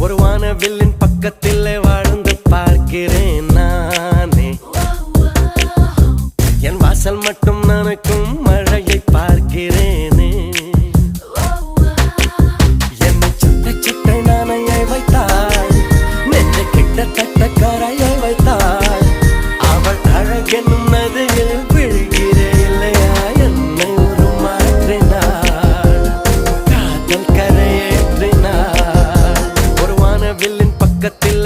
ஒரு வானவில்லின் பக்கத்திலே வாழ்ந்து பார்க்கிறேன் நானே. என் வாசல் மட்டும் நனக்கும் மழையை பார்க்கிறேனே. என்னை சுட்ட சுட்ட நானையை வைத்தாள், நெஞ்சை கிட்டத்தட்ட கரையை வைத்தாள். அவள் அழகென்னும் நதியில் விழுகிறே இல்லையா என்னை உருமாற்றினாள், காதல் கரையேற்றினாள். ஒரு வானவில்லின் பக்கத்தில்